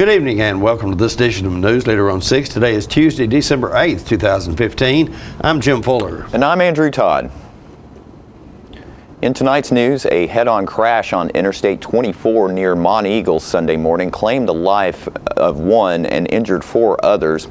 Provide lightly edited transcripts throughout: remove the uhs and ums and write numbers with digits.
Good evening and welcome to this edition of Newsleader on 6. Today is Tuesday, December 8th, 2015. I'm Jim Fuller. And I'm Andrew Todd. In tonight's news, a head-on crash on Interstate 24 near Monteagle Sunday morning claimed the life of one and injured four others.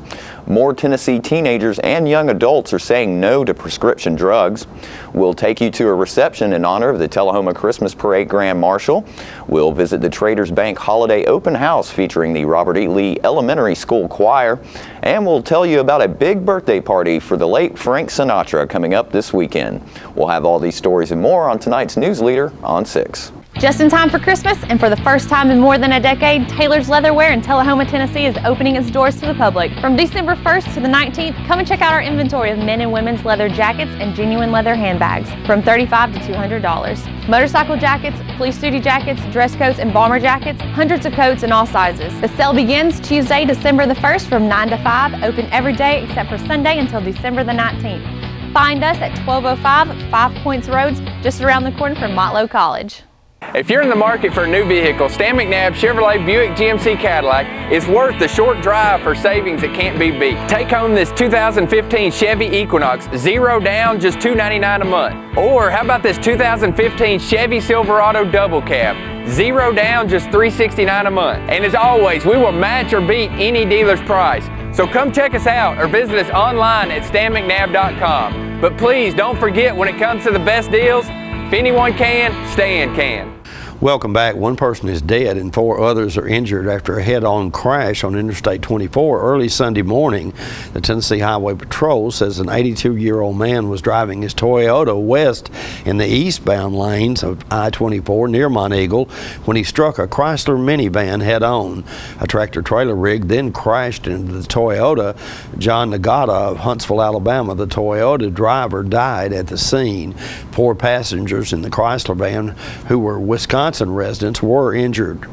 More Tennessee teenagers and young adults are saying no to prescription drugs. We'll take you to a reception in honor of the Tullahoma Christmas Parade Grand Marshal. We'll visit the Traders Bank Holiday Open House featuring the Robert E. Lee Elementary School Choir. And we'll tell you about a big birthday party for the late Frank Sinatra coming up this weekend. We'll have all these stories and more on tonight's Newsleader on 6. Just in time for Christmas, and for the first time in more than a decade, Taylor's Leatherware in Tullahoma, Tennessee is opening its doors to the public. From December 1st to the 19th, come and check out our inventory of men and women's leather jackets and genuine leather handbags from $35 to $200. Motorcycle jackets, police duty jackets, dress coats, and bomber jackets, hundreds of coats in all sizes. The sale begins Tuesday, December the 1st from 9 to 5, open every day except for Sunday until December the 19th. Find us at 1205 Five Points Roads, just around the corner from Motlow College. If you're in the market for a new vehicle, Stan McNabb Chevrolet Buick GMC Cadillac is worth the short drive for savings that can't be beat. Take home this 2015 Chevy Equinox, 0 down, just $299 a month. Or how about this 2015 Chevy Silverado Double Cab, 0 down, just $369 a month. And as always, we will match or beat any dealer's price. So come check us out or visit us online at stanmcnabb.com. But please don't forget, when it comes to the best deals, if anyone can, Stan can. Welcome back. One person is dead and four others are injured after a head-on crash on Interstate 24 early Sunday morning. The Tennessee Highway Patrol says an 82-year-old man was driving his Toyota west in the eastbound lanes of I-24 near Monteagle when he struck a Chrysler minivan head-on. A tractor-trailer rig then crashed into the Toyota. John Nagata of Huntsville, Alabama, the Toyota driver, died at the scene. Four passengers in the Chrysler van who were Wisconsin residents were injured.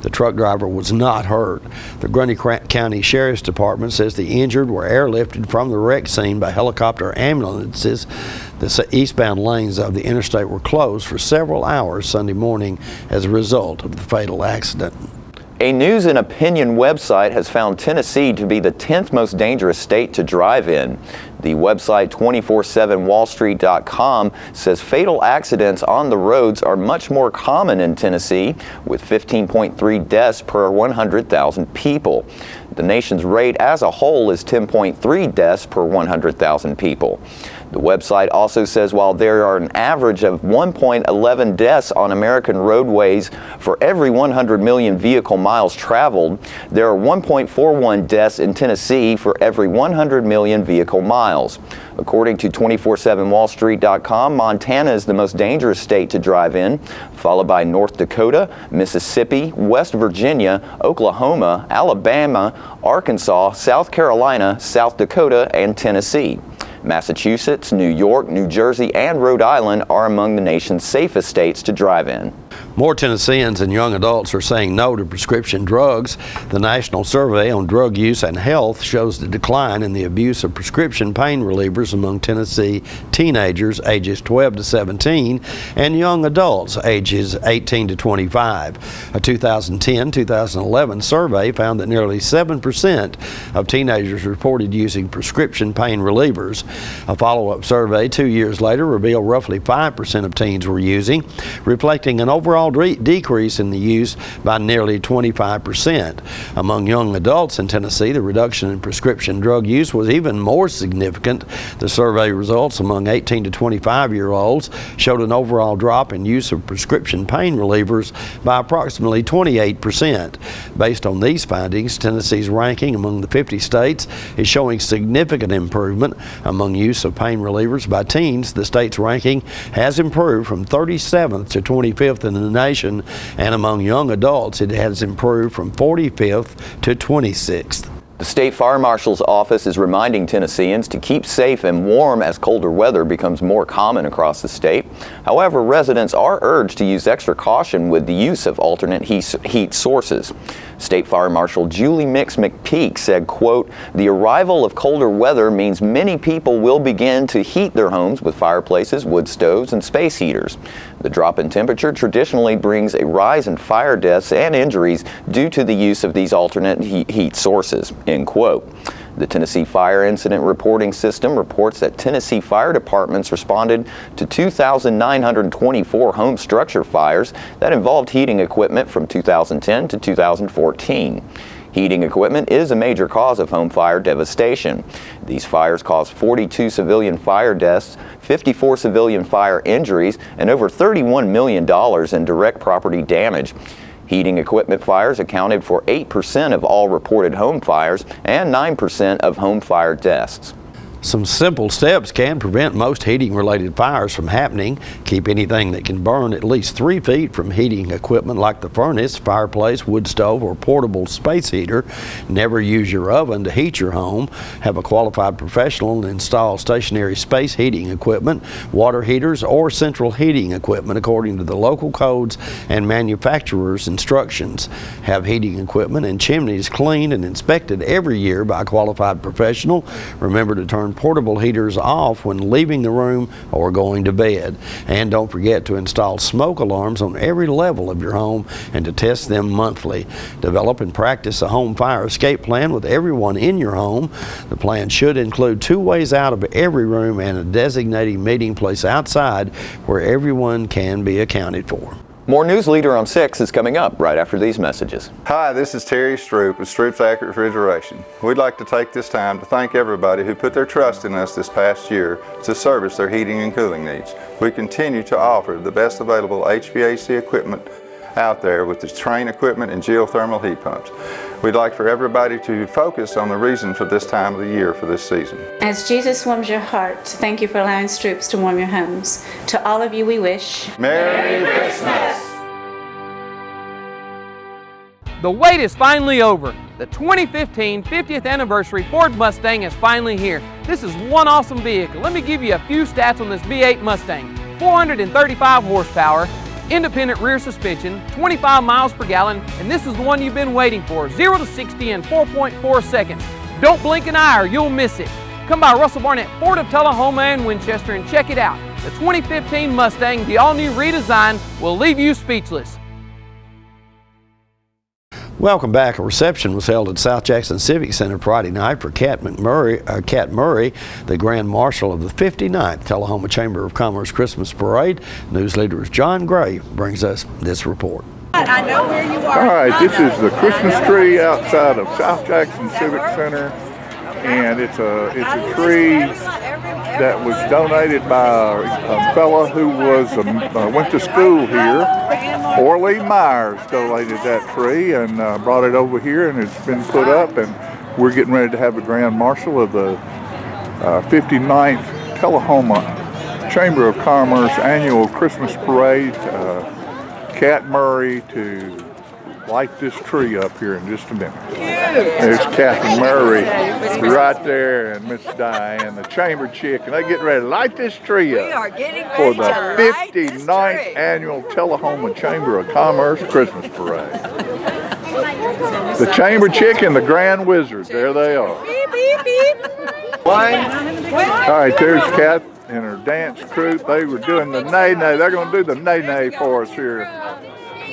The truck driver was not hurt. The Grundy County Sheriff's Department says the injured were airlifted from the wreck scene by helicopter ambulances. The eastbound lanes of the interstate were closed for several hours Sunday morning as a result of the fatal accident. A news and opinion website has found Tennessee to be the 10th most dangerous state to drive in. The website 247wallstreet.com says fatal accidents on the roads are much more common in Tennessee, with 15.3 deaths per 100,000 people. The nation's rate as a whole is 10.3 deaths per 100,000 people. The website also says while there are an average of 1.11 deaths on American roadways for every 100 million vehicle miles traveled, there are 1.41 deaths in Tennessee for every 100 million vehicle miles. According to 247wallstreet.com, Montana is the most dangerous state to drive in, followed by North Dakota, Mississippi, West Virginia, Oklahoma, Alabama, Arkansas, South Carolina, South Dakota, and Tennessee. Massachusetts, New York, New Jersey, and Rhode Island are among the nation's safest states to drive in. More Tennesseans and young adults are saying no to prescription drugs. The National Survey on Drug Use and Health shows the decline in the abuse of prescription pain relievers among Tennessee teenagers ages 12 to 17 and young adults ages 18 to 25. A 2010-2011 survey found that nearly 7% of teenagers reported using prescription pain relievers. A follow-up survey 2 years later revealed roughly 5% of teens were using, reflecting an overall decrease in the use by nearly 25%. Among young adults in Tennessee, the reduction in prescription drug use was even more significant. The survey results among 18 to 25-year-olds showed an overall drop in use of prescription pain relievers by approximately 28%. Based on these findings, Tennessee's ranking among the 50 states is showing significant improvement. Among use of pain relievers by teens, the state's ranking has improved from 37th to 25th in the nation, and among young adults it has improved from 45th to 26th. The State Fire Marshal's office is reminding Tennesseans to keep safe and warm as colder weather becomes more common across the state. However, residents are urged to use extra caution with the use of alternate heat sources. State Fire Marshal Julie Mix McPeak said, quote, "The arrival of colder weather means many people will begin to heat their homes with fireplaces, wood stoves, and space heaters. The drop in temperature traditionally brings a rise in fire deaths and injuries due to the use of these alternate heat sources," end quote. The Tennessee Fire Incident Reporting System reports that Tennessee fire departments responded to 2,924 home structure fires that involved heating equipment from 2010 to 2014. Heating equipment is a major cause of home fire devastation. These fires caused 42 civilian fire deaths, 54 civilian fire injuries, and over $31 million in direct property damage. Heating equipment fires accounted for 8% of all reported home fires and 9% of home fire deaths. Some simple steps can prevent most heating-related fires from happening. Keep anything that can burn at least 3 feet from heating equipment like the furnace, fireplace, wood stove, or portable space heater. Never use your oven to heat your home. Have a qualified professional install stationary space heating equipment, water heaters, or central heating equipment according to the local codes and manufacturer's instructions. Have heating equipment and chimneys cleaned and inspected every year by a qualified professional. Remember to turn portable heaters off when leaving the room or going to bed. And don't forget to install smoke alarms on every level of your home and to test them monthly. Develop and practice a home fire escape plan with everyone in your home. The plan should include 2 ways out of every room and a designated meeting place outside where everyone can be accounted for. More Newsleader on 6 is coming up right after these messages. Hi, this is Terry Stroop with Stroop's Accurate Refrigeration. We'd like to take this time to thank everybody who put their trust in us this past year to service their heating and cooling needs. We continue to offer the best available HVAC equipment out there with the Trane equipment and geothermal heat pumps. We'd like for everybody to focus on the reason for this time of the year for this season. As Jesus warms your heart, thank you for allowing Stroops to warm your homes. To all of you we wish Merry Christmas! The wait is finally over. The 2015 50th anniversary Ford Mustang is finally here. This is one awesome vehicle. Let me give you a few stats on this V8 Mustang. 435 horsepower, independent rear suspension, 25 miles per gallon, and this is the one you've been waiting for. 0 to 60 in 4.4 seconds. Don't blink an eye or you'll miss it. Come by Russell Barnett Ford of Tullahoma and Winchester and check it out. The 2015 Mustang, the all-new redesign, will leave you speechless. Welcome back. A reception was held at South Jackson Civic Center Friday night for Cat Murray, the Grand Marshal of the 59th Tullahoma Chamber of Commerce Christmas Parade. Newsleader's John Gray brings us this report. I know where you are. All right, this is the Christmas tree outside of South Jackson Civic Center, and it's a tree that was donated by a fella who went to school here. Orly Myers donated that tree and brought it over here, and it's been put up, and we're getting ready to have the Grand Marshal of the 59th Tullahoma Chamber of Commerce annual Christmas Parade, Cat Murray, to light this tree up here in just a minute. There's Captain Murray right there, and Miss Diane, the chamber chick, and they're getting ready to light this tree up for the 59th annual Tullahoma Chamber of Commerce Christmas Parade. The chamber chick and the grand wizard, there they are. Beep, beep, beep. All right, there's Kat and her dance troupe. They were doing the nay-nay. They're going to do the nay-nay for us here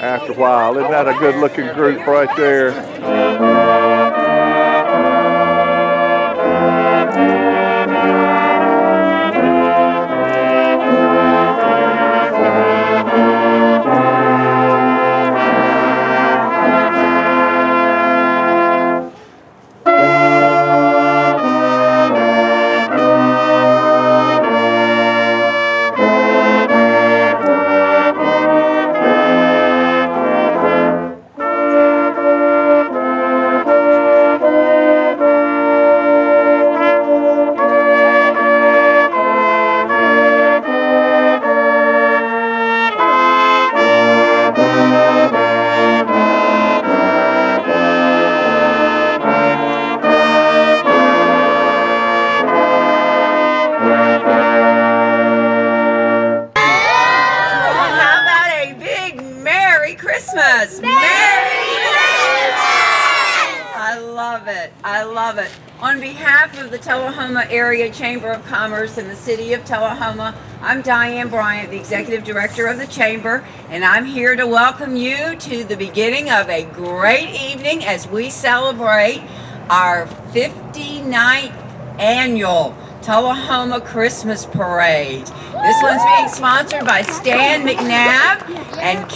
after a while. Isn't that a good-looking group right there? love it. On behalf of the Tullahoma Area Chamber of Commerce and the City of Tullahoma, I'm Diane Bryant, the Executive Director of the Chamber, and I'm here to welcome you to the beginning of a great evening as we celebrate our 59th annual Tullahoma Christmas Parade. This one's being sponsored by Stan McNabb and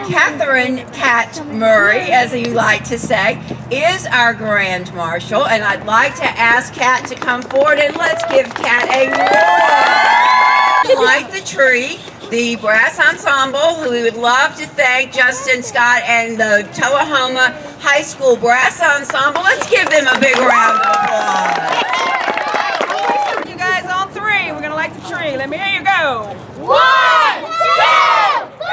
Catherine Cat Murray, as you like to say, is our Grand Marshal. And I'd like to ask Cat to come forward, and let's give Cat a roar. Light the tree. The brass ensemble, who we would love to thank Justin Scott and the Tullahoma High School Brass Ensemble. Let's give them a big round of applause. You guys on three. We're going to light the tree. Let me hear you go. 1, 2, 3!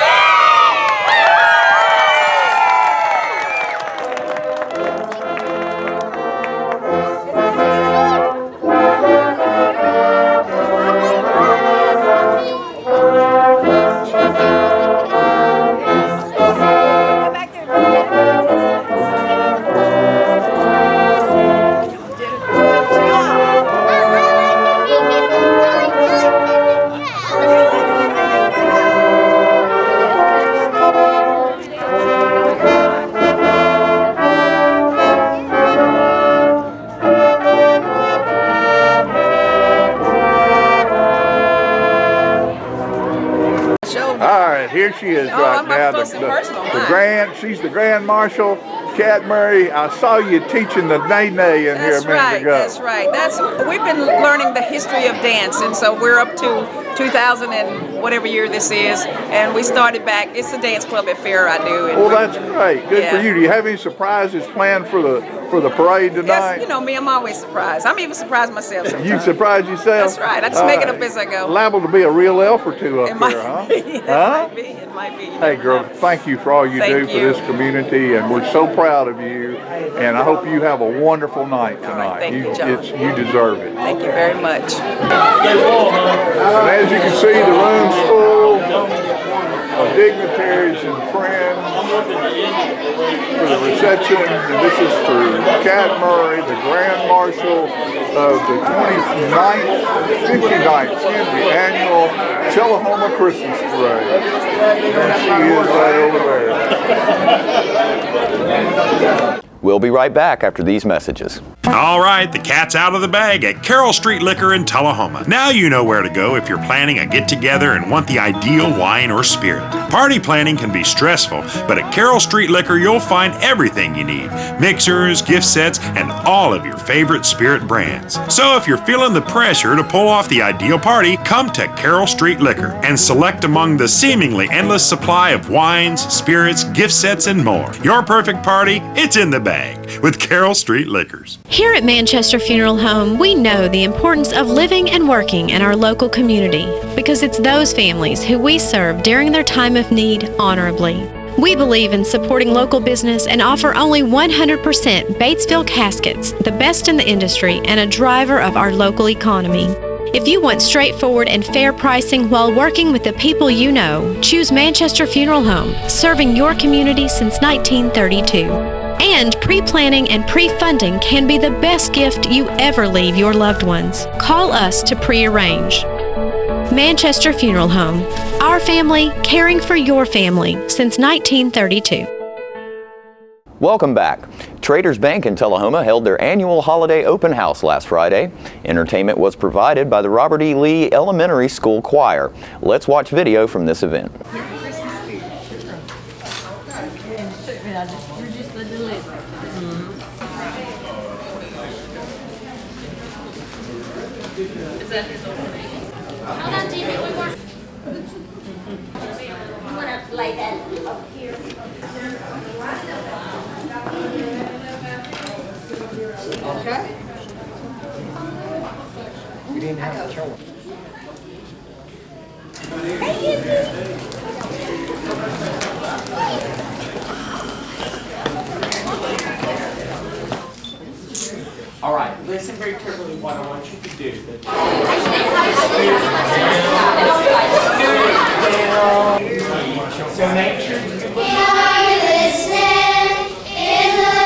Here she is right now. She's the Grand Marshal, Cat Murray. I saw you teaching the nay-nay in here a minute ago. That's right. We've been learning the history of dance, and so we're up to 2000 and whatever year this is, and we started back. It's a dance club at Fair I do. Well, that's great. Good for you. Do you have any surprises planned for the parade tonight? Yes, you know me, I'm always surprised. I'm even surprised myself sometimes. You surprise yourself? That's right. I just make it up as I go. Liable to be a real elf or two up there, huh? It might be. Hey, girl, thank you for all you do for this community, and we're so proud of you, and I hope you have a wonderful night tonight. All right, thank you, John. You deserve it. Thank you very much. And as you can see, the room's full of dignitaries and friends for the reception, and this is for Cat Murray, the Grand Marshal of the 59th annual Tullahoma Christmas Parade. There she is right over there. We'll be right back after these messages. All right, the cat's out of the bag at Carroll Street Liquor in Tullahoma. Now you know where to go if you're planning a get-together and want the ideal wine or spirit. Party planning can be stressful, but at Carroll Street Liquor you'll find everything you need. Mixers, gift sets, and all of your favorite spirit brands. So if you're feeling the pressure to pull off the ideal party, come to Carroll Street Liquor and select among the seemingly endless supply of wines, spirits, gift sets, and more. Your perfect party, it's in the bag with Carroll Street Liquors. Here at Manchester Funeral Home, we know the importance of living and working in our local community because it's those families who we serve during their time of need honorably. We believe in supporting local business and offer only 100% Batesville caskets, the best in the industry and a driver of our local economy. If you want straightforward and fair pricing while working with the people you know, choose Manchester Funeral Home, serving your community since 1932. And pre-planning and pre-funding can be the best gift you ever leave your loved ones. Call us to pre-arrange. Manchester Funeral Home. Our family, caring for your family since 1932. Welcome back. Traders Bank in Tullahoma held their annual holiday open house last Friday. Entertainment was provided by the Robert E. Lee Elementary School Choir. Let's watch video from this event. Lay that up here. Okay. We didn't have a choice. All right, listen very carefully what I want you to do. So make sure you listen in the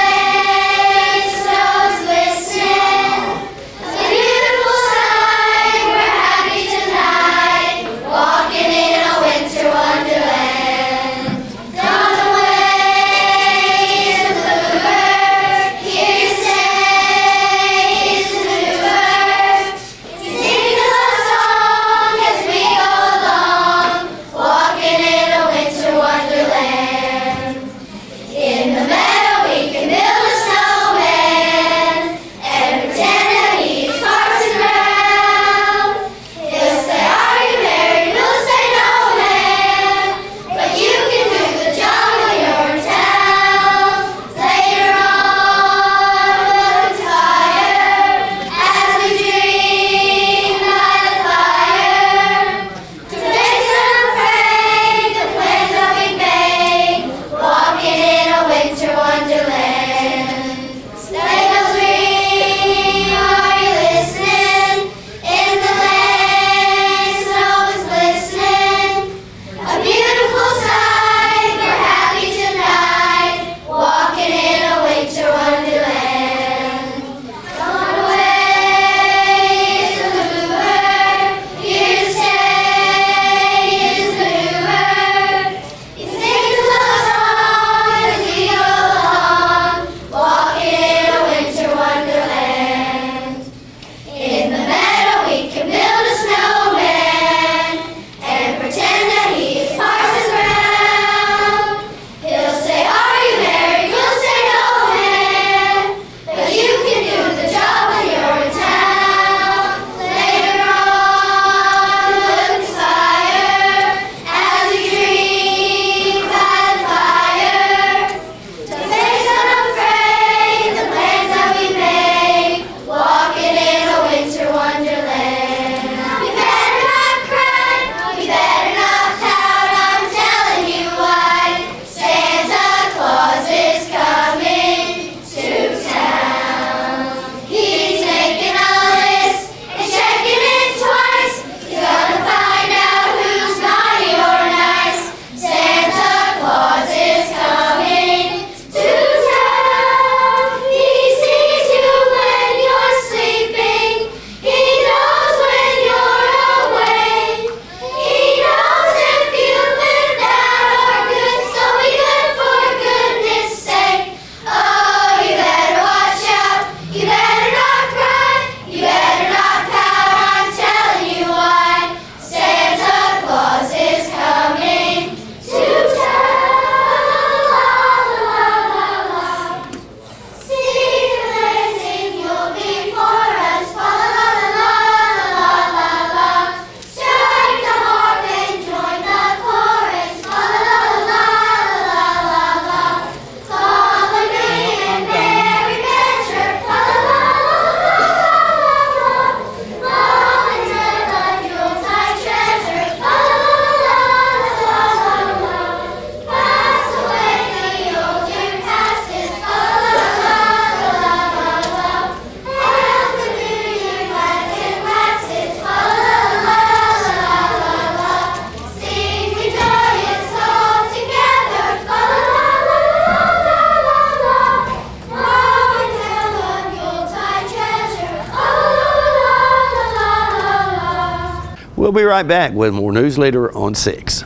We'll be right back with more Newsleader on 6.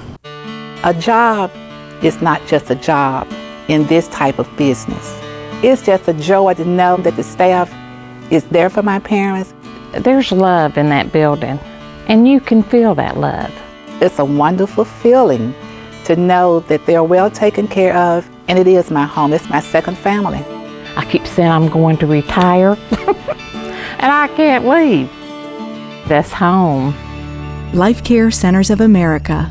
A job is not just a job in this type of business. It's just a joy to know that the staff is there for my parents. There's love in that building, and you can feel that love. It's a wonderful feeling to know that they're well taken care of, and it is my home. It's my second family. I keep saying I'm going to retire, and I can't leave. That's home. Life Care Centers of America.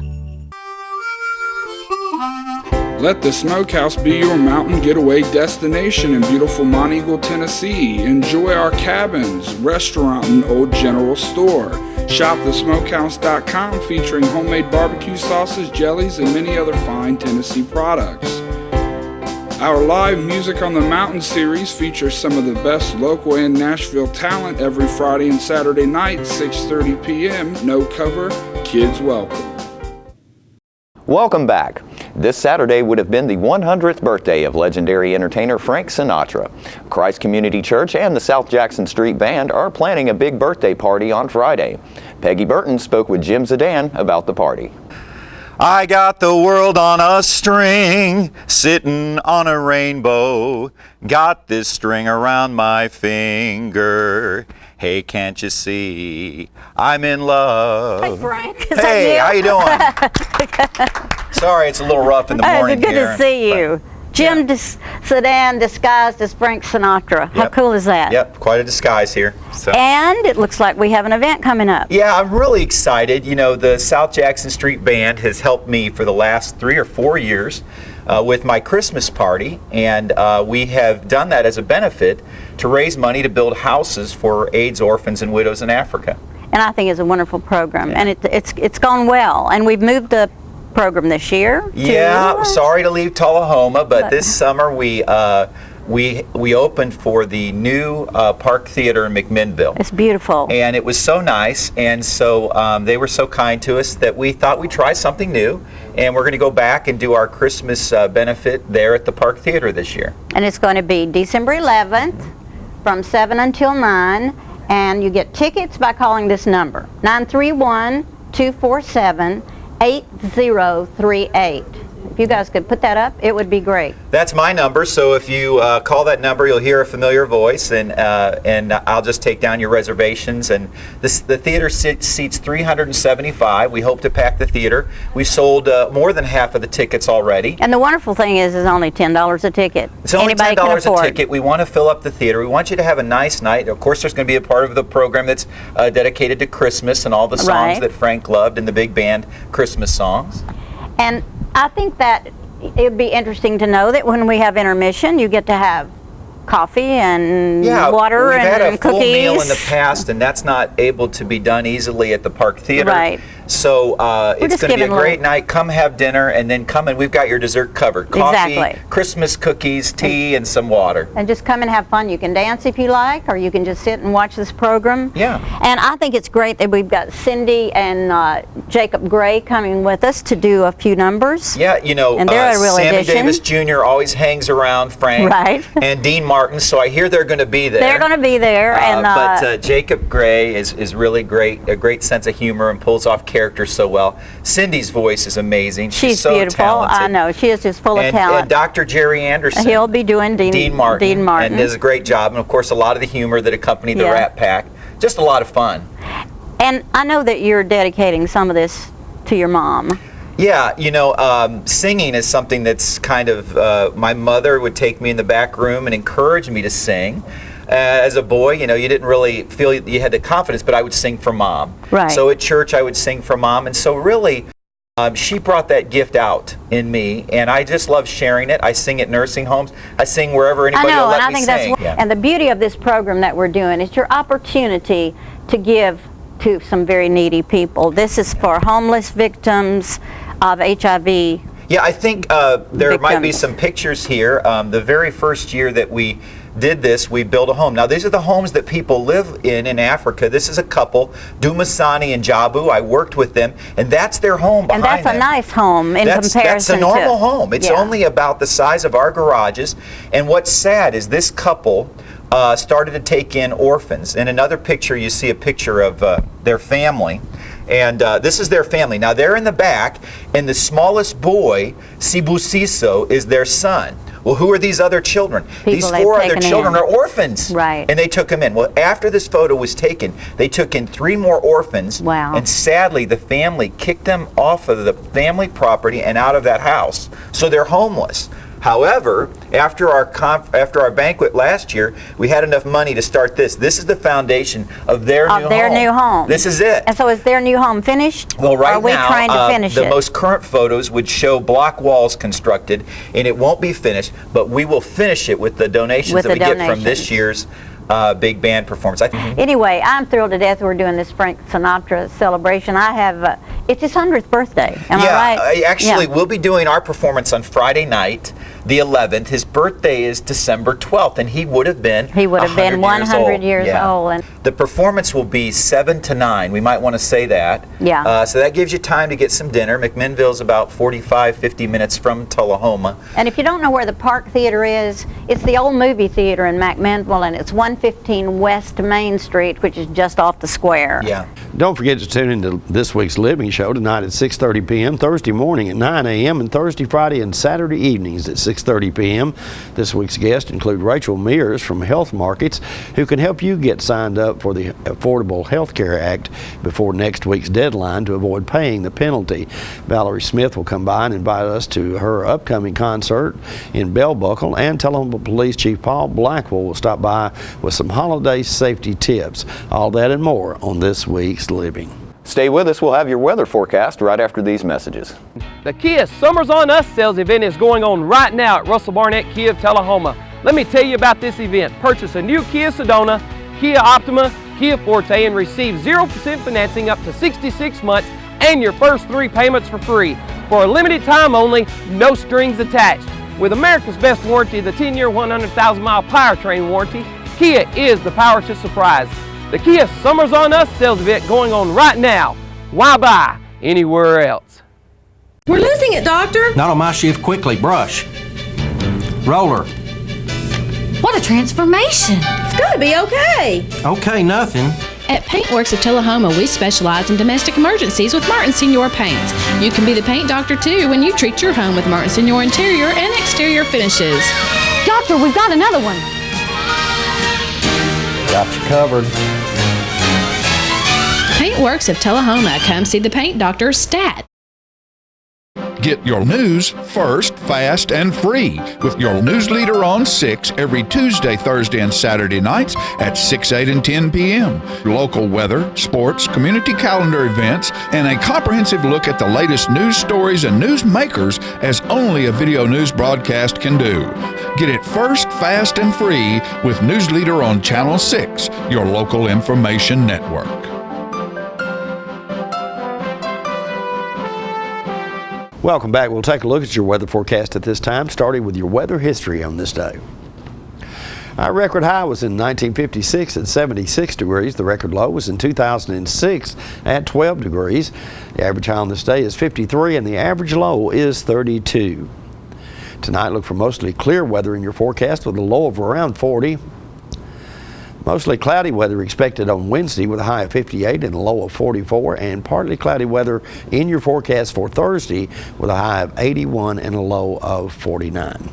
Let the Smokehouse be your mountain getaway destination in beautiful Monteagle, Tennessee. Enjoy our cabins, restaurant, and old general store. Shop thesmokehouse.com featuring homemade barbecue sauces, jellies, and many other fine Tennessee products. Our live Music on the Mountain series features some of the best local and Nashville talent every Friday and Saturday night, 6:30 p.m. No cover, kids welcome. Welcome back. This Saturday would have been the 100th birthday of legendary entertainer Frank Sinatra. Christ Community Church and the South Jackson Street Band are planning a big birthday party on Friday. Peggy Burton spoke with Jim Zidane about the party. I got the world on a string, sitting on a rainbow. Got this string around my finger. Hey, can't you see I'm in love? Hey, Frank. Is Hey, that how you doing? Sorry, it's a little rough in the morning Good here. to see you. Jim Zidane disguised as Frank Sinatra. How cool is that? Yep, quite a disguise here. So. And it looks like we have an event coming up. Yeah, I'm really excited. You know, the South Jackson Street Band has helped me for the last 3 or 4 years with my Christmas party, and we have done that as a benefit to raise money to build houses for AIDS orphans and widows in Africa. And I think it's a wonderful program, and it's gone well. And we've moved the program this year. Yeah, sorry to leave Tullahoma, but this summer we opened for the new Park Theater in McMinnville. It's beautiful. And it was so nice, and so they were so kind to us that we thought we'd try something new, and we're going to go back and do our Christmas benefit there at the Park Theater this year. And it's going to be December 11th from 7 until 9, and you get tickets by calling this number, 931-247-8038. If you guys could put that up, it would be great. That's my number, so if you call that number, you'll hear a familiar voice, and I'll just take down your reservations. And the theater seats 375. We hope to pack the theater. We sold more than half of the tickets already. And the wonderful thing is it's only $10 a ticket. It's only Anybody can $10 a afford. ticket. We want to fill up the theater. We want you to have a nice night. Of course, there's going to be a part of the program that's dedicated to Christmas and all the songs that Frank loved and the big band Christmas songs. And I think that it would be interesting to know that when we have intermission, you get to have coffee and water we've and had a full cookies. meal in the past, and that's not able to be done easily at the Park Theater. Right. So it's just going to be a giving great night. Come have dinner, and then come and we've got your dessert covered. Coffee, Exactly. Christmas cookies, tea, and some water. And just come and have fun. You can dance if you like, or you can just sit and watch this program. Yeah. And I think it's great that we've got Cindy and Jacob Gray coming with us to do a few numbers. Yeah, you know, And they're a real Sammy addition. Davis Jr. always hangs around Frank. Right. And Dean Martin, so I hear they're going to be there. They're going to be there. But Jacob Gray is really great, a great sense of humor and pulls off characters so well. Cindy's voice is amazing. She's so beautiful. talented. I know. She is just full of talent. And Dr. Jerry Anderson. He'll be doing Dean Martin. And does a great job. And of course, a lot of the humor that accompanied the Rat Pack. Just a lot of fun. And I know that you're dedicating some of this to your mom. Yeah, you know, singing is something that's kind of, my mother would take me in the back room and encourage me to sing. As a boy, you know, you didn't really feel you had the confidence, but I would sing for Mom. Right. So at church, I would sing for Mom. And so really, she brought that gift out in me, and I just love sharing it. I sing at nursing homes. I sing wherever anybody will let me sing. And the beauty of this program that we're doing is your opportunity to give to some very needy people. This is for homeless victims of HIV. Yeah, I think there might be some pictures here. The very first year that we did this, we built a home. Now, these are the homes that people live in Africa. This is a couple, Dumasani and Jabu. I worked with them, and that's their home behind them. And that's a nice home in comparison to... That's a normal home. It's only about the size of our garages. And what's sad is this couple started to take in orphans. In another picture, you see a picture of their family. And this is their family. Now, they're in the back, and the smallest boy, Sibusiso, is their son. Well, who are these other children? These 4 other children are orphans. Right. And they took them in. Well, after this photo was taken, they took in 3 more orphans. Wow. And sadly, the family kicked them off of the family property and out of that house. So they're homeless. However, after our banquet last year, we had enough money to start this. This is the foundation of their new home. This is it. And so is their new home finished? Well, right now, are we now, trying to finish the it? most current photos would show block walls constructed, and it won't be finished, but we will finish it with the donations that we get from this year's big band performance. Anyway, I'm thrilled to death we're doing this Frank Sinatra celebration. I have, it's his 100th birthday. Am I right? Actually, we'll be doing our performance on Friday night, the 11th. His birthday is December 12th, and he would have been 100 years old. And the performance will be 7 to 9. We might want to say that. Yeah. So that gives you time to get some dinner. McMinnville's about 45, 50 minutes from Tullahoma. And if you don't know where the Park Theater is, it's the old movie theater in McMinnville, and it's 115 West Main Street, which is just off the square. Yeah. Don't forget to tune into this week's Living Show tonight at 6:30 p.m., Thursday morning at 9 a.m., and Thursday, Friday, and Saturday evenings at 6:30 p.m. This week's guests include Rachel Mears from Health Markets, who can help you get signed up for the Affordable Health Care Act before next week's deadline to avoid paying the penalty. Valerie Smith will come by and invite us to her upcoming concert in Bell Buckle, and Tullahoma Police Chief Paul Blackwell will stop by with some holiday safety tips. All that and more on this week's Living. Stay with us. We'll have your weather forecast right after these messages. The Kia Summers on Us sales event is going on right now at Russell Barnett Kia of Tullahoma. Let me tell you about this event. Purchase a new Kia Sedona, Kia Optima, Kia Forte, and receive 0% financing up to 66 months and your first 3 payments for free. For a limited time only, no strings attached. With America's best warranty, the 10-year, 100,000-mile powertrain warranty, Kia is the power to surprise. The Kia Summers on Us sales event going on right now. Why buy anywhere else? We're losing it, Doctor. Not on my shift. Quickly, brush. Roller. What a transformation. It's gonna be okay. Okay, nothing. At Paintworks of Tullahoma, we specialize in domestic emergencies with Martin Senior Paints. You can be the paint doctor too when you treat your home with Martin Senior interior and exterior finishes. Doctor, we've got another one. Got you covered. Paintworks of Tullahoma. Come see the paint doctor, Stat. Get your news first, fast, and free with your Newsleader on 6 every Tuesday, Thursday, and Saturday nights at 6, 8, and 10 p.m. Local weather, sports, community calendar events, and a comprehensive look at the latest news stories and news makers as only a video news broadcast can do. Get it first, fast, and free with Newsleader on Channel 6, your local information network. Welcome back. We'll take a look at your weather forecast at this time, starting with your weather history on this day. Our record high was in 1956 at 76 degrees. The record low was in 2006 at 12 degrees. The average high on this day is 53 and the average low is 32. Tonight, look for mostly clear weather in your forecast with a low of around 40. Mostly cloudy weather expected on Wednesday with a high of 58 and a low of 44, and partly cloudy weather in your forecast for Thursday with a high of 81 and a low of 49.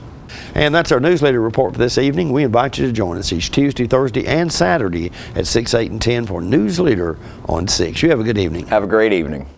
And that's our Newsleader report for this evening. We invite you to join us each Tuesday, Thursday, and Saturday at 6, 8, and 10 for Newsleader on 6. You have a good evening. Have a great evening.